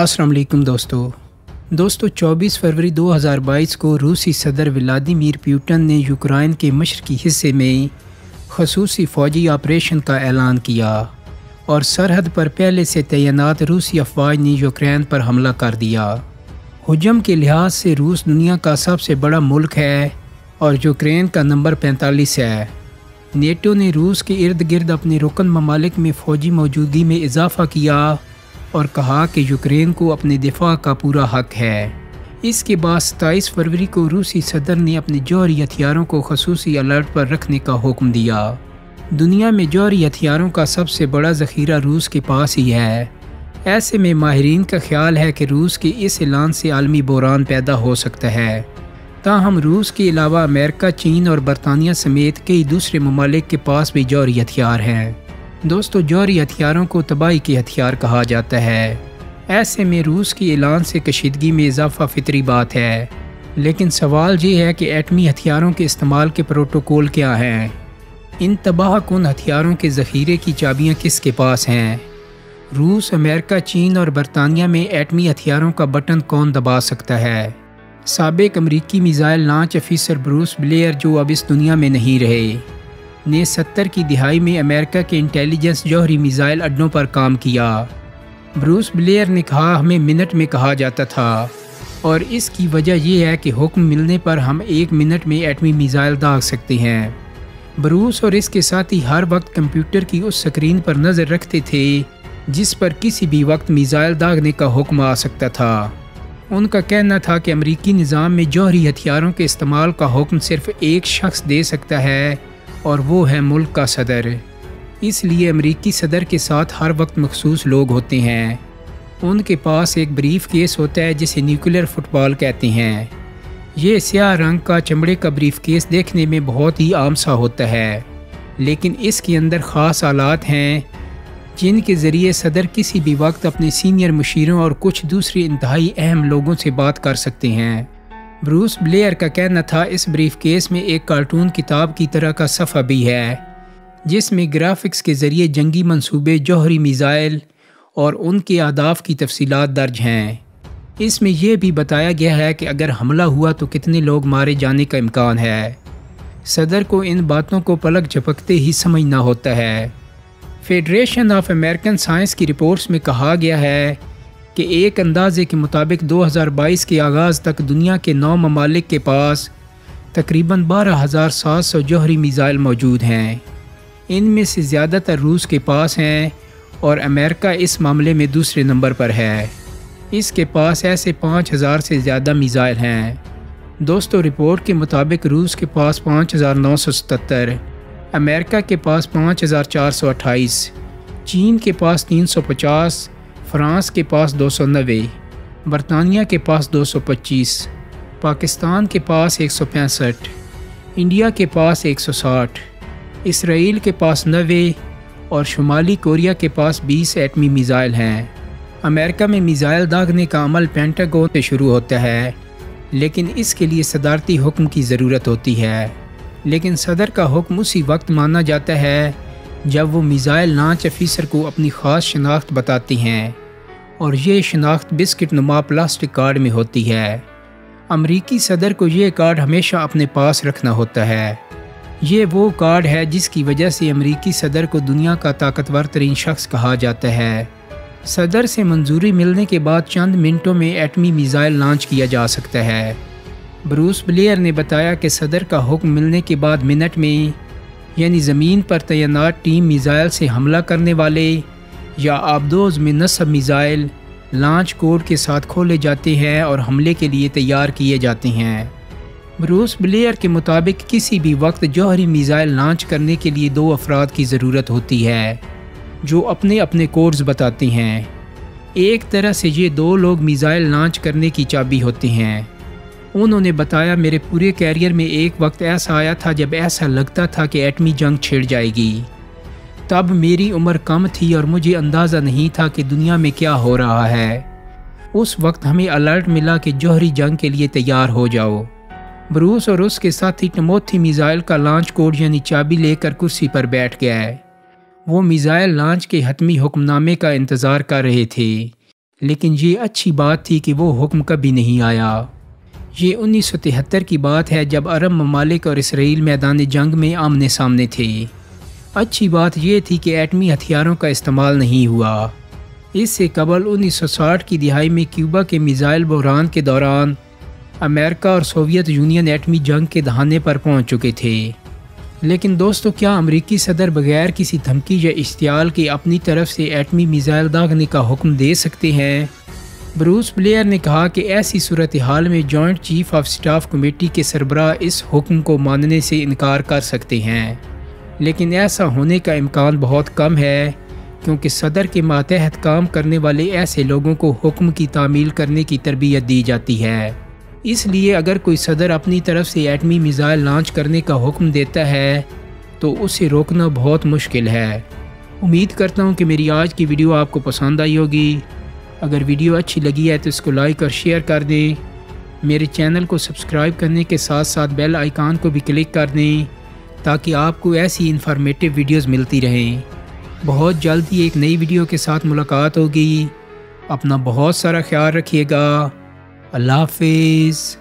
السلام علیکم دوستو 24 فروری 2022 کو روسی صدر ولادیمیر پیوٹن نے یوکرائن کے مشرقی حصے میں خصوصی فوجی آپریشن کا اعلان کیا اور سرحد پر پہلے سے تعینات روسی افواج نے یوکرائن پر حملہ کر دیا۔ حجم کے لحاظ سے روس دنیا کا سب سے بڑا ملک ہے اور یوکرائن کا نمبر 45 ہے۔ نیٹو نے روس کے ارد گرد اپنے رکن ممالک میں فوجی موجودگی میں اضافہ کیا اور کہا کہ یوکرین کو اپنے دفاع کا پورا حق ہے۔ اس کے بعد 27 فروری کو روسی صدر نے اپنے جوہری ہتھیاروں کو خصوصی الرٹ پر رکھنے کا حکم دیا۔ دنیا میں جوہری ہتھیاروں کا سب سے بڑا ذخیرہ روس کے پاس ہی ہے۔ ایسے میں ماہرین کا خیال ہے کہ روس کے اس اعلان سے عالمی بحران پیدا ہو سکتا ہے۔ تاہم روس کے علاوہ امریکہ، چین اور برطانیہ سمیت کئی دوسرے ممالک کے پاس بھی جوہری ہتھیار ہیں۔ جوہری ہتھیاروں کو تباہی کے ہتھیار کہا جاتا ہے۔ ایسے میں روس کے اعلان سے کشیدگی میں اضافہ فطری بات ہے، لیکن سوال یہ ہے کہ ایٹمی ہتھیاروں کے استعمال کے پروٹوکول کیا ہیں؟ ان تباہ کن ہتھیاروں کے ذخیرے کی چابیاں کس کے پاس ہیں؟ روس، امریکہ، چین اور برطانیہ میں ایٹمی ہتھیاروں کا بٹن کون دبا سکتا ہے؟ سابق امریکی missile launch officer Bruce Blair, جو اب اس دنیا میں نہیں رہے، نے 70 کی دہائی میں امریکہ کے انٹیلیجنس جوہری میزائل اڈوں پر کام کیا۔ بروس بلیئر نے کہا، ہمیں منٹ میں کہا جاتا تھا اور اس کی وجہ یہ ہے کہ حکم ملنے پر ہم 1 منٹ میں ایٹمی میزائل داغ سکتے ہیں۔ بروس اور اس کے ساتھی ہر وقت کمپیوٹر کی اس سکرین پر نظر رکھتے تھے جس پر کسی بھی وقت میزائل داغنے کا حکم آ سکتا تھا۔ ان کا کہنا تھا کہ امریکی نظام میں جوہری ہتھیاروں کے استعمال کا حکم صرف ایک شخص دے سکتا ہے اور وہ ہے ملک کا صدر۔ اس لیے امریکی صدر کے ساتھ ہر وقت مخصوص لوگ ہوتے ہیں۔ ان کے پاس ایک بریف کیس ہوتا ہے جسے نیوکلیر فٹ بال کہتے ہیں۔ یہ سیاہ رنگ کا چمڑے کا بریف کیس دیکھنے میں بہت ہی عام سا ہوتا ہے، لیکن اس کے اندر خاص آلات ہیں جن کے ذریعے صدر کسی بھی وقت اپنے سینئر مشیروں اور کچھ دوسرے انتہائی اہم لوگوں سے بات کر سکتے ہیں۔ بروس بلیئر کا کہنا تھا، اس بریف کیس میں ایک کارٹون کتاب کی طرح کا صفحہ بھی ہے جس میں گرافکس کے ذریعے جنگی منصوبے، جوہری میزائل اور ان کے اہداف کی تفصیلات درج ہیں۔ اس میں یہ بھی بتایا گیا ہے کہ اگر حملہ ہوا تو کتنے لوگ مارے جانے کا امکان ہے۔ صدر کو ان باتوں کو پلک جھپکتے ہی سمجھنا ہوتا ہے۔ فیڈریشن آف امریکن سائنس کی رپورٹس میں کہا گیا ہے کہ ایک اندازے کے مطابق 2022 کے آغاز تک دنیا کے 9 ممالک کے پاس تقریباً 12,700 جوہری میزائل موجود ہیں۔ ان میں سے زیادہ تر روس کے پاس ہیں اور امریکہ اس معاملے میں دوسرے نمبر پر ہے۔ اس کے پاس ایسے 5,000 سے زیادہ میزائل ہیں۔ رپورٹ کے مطابق روس کے پاس 5,977، امریکہ کے پاس 5,428، چین کے پاس 350، فرانس کے پاس 290، برطانیہ کے پاس 225، پاکستان کے پاس 165، انڈیا کے پاس 160، اسرائیل کے پاس 90 اور شمالی کوریا کے پاس 20 ایٹمی میزائل ہیں۔ امریکہ میں میزائل داغنے کا عمل پینٹاگون سے شروع ہوتا ہے، لیکن اس کے لیے صدارتی حکم کی ضرورت ہوتی ہے۔ لیکن صدر کا حکم اسی وقت مانا جاتا ہے جب وہ میزائل لانچ افیسر کو اپنی خاص شناخت بتاتی ہیں، اور یہ شناخت بسکٹ نما پلاسٹک کارڈ میں ہوتی ہے۔ امریکی صدر کو یہ کارڈ ہمیشہ اپنے پاس رکھنا ہوتا ہے۔ یہ وہ کارڈ ہے جس کی وجہ سے امریکی صدر کو دنیا کا طاقتور ترین شخص کہا جاتا ہے۔ صدر سے منظوری ملنے کے بعد چند منٹوں میں ایٹمی میزائل لانچ کیا جا سکتا ہے۔ بروس بلیئر نے بتایا کہ صدر کا حکم ملنے کے بعد منٹ میں، یعنی زمین پر تعینات ٹیم میزائل سے حملہ کرنے والے یا آبدوز میں نصب میزائل لانچ کوڈ کے ساتھ کھولے جاتے ہیں اور حملے کے لیے تیار کیے جاتے ہیں۔ بروس بلیئر کے مطابق کسی بھی وقت جوہری میزائل لانچ کرنے کے لیے 2 افراد کی ضرورت ہوتی ہے جو اپنے اپنے کوڈز بتاتے ہیں۔ ایک طرح سے یہ 2 لوگ میزائل لانچ کرنے کی چابی ہوتے ہیں۔ انہوں نے بتایا، میرے پورے کیریئر میں ایک وقت ایسا آیا تھا جب ایسا لگتا تھا کہ ایٹمی جنگ چھڑ جائے گی۔ تب میری عمر کم تھی اور مجھے اندازہ نہیں تھا کہ دنیا میں کیا ہو رہا ہے۔ اس وقت ہمیں الرٹ ملا کہ جوہری جنگ کے لیے تیار ہو جاؤ۔ بروس اور اس کے ساتھی ٹیموتھی میزائل کا لانچ کوڈ یعنی چابی لے کر کرسی پر بیٹھ گئے۔ وہ میزائل لانچ کے حتمی حکم نامے کا انتظار کر رہے تھے۔ لیکن یہ اچھی بات تھی کہ وہ حکم کبھی نہیں آیا۔ یہ 1973 کی بات ہے جب عرب ممالک اور اسرائیل میدان جنگ میں آمنے سامنے تھے۔ اچھی بات یہ تھی کہ ایٹمی ہتھیاروں کا استعمال نہیں ہوا۔ اس سے قبل 1960 کی دہائی میں کیوبا کے میزائل بحران کے دوران امریکہ اور سوویت یونین ایٹمی جنگ کے دہانے پر پہنچ چکے تھے۔ لیکن دوستو، کیا امریکی صدر بغیر کسی دھمکی یا اشتعال کے اپنی طرف سے ایٹمی میزائل داغنے کا حکم دے سکتے ہیں؟ بروس بلیئر نے کہا کہ ایسی صورتحال میں joint chief of staff committee کے سربراہ اس حکم کو ماننے سے انکار کر سکتے ہیں، لیکن ایسا ہونے کا امکان بہت کم ہے، کیونکہ صدر کے ماتحت کام کرنے والے ایسے لوگوں کو حکم کی تعمیل کرنے کی تربیت دی جاتی ہے۔ اس لیے اگر کوئی صدر اپنی طرف سے ایٹمی میزائل لانچ کرنے کا حکم دیتا ہے تو اسے روکنا بہت مشکل ہے۔ امید کرتا ہوں کہ میری آج کی ویڈیو آپ کو پسند آئی ہوگی۔ اگر ویڈیو اچھی لگی ہے تو اس کو لائک اور شیئر کر دیں۔ میرے چینل کو سبسکرائب کرنے کے ساتھ ساتھ بیل آئیکن کو بھی کلک کر دیں تاکہ آپ کو ایسی انفارمیٹیو ویڈیوز ملتی رہیں۔ بہت جلد ہی ایک نئی ویڈیو کے ساتھ ملاقات ہوگی۔ اپنا بہت سارا خیال رکھیے گا۔ اللہ حافظ۔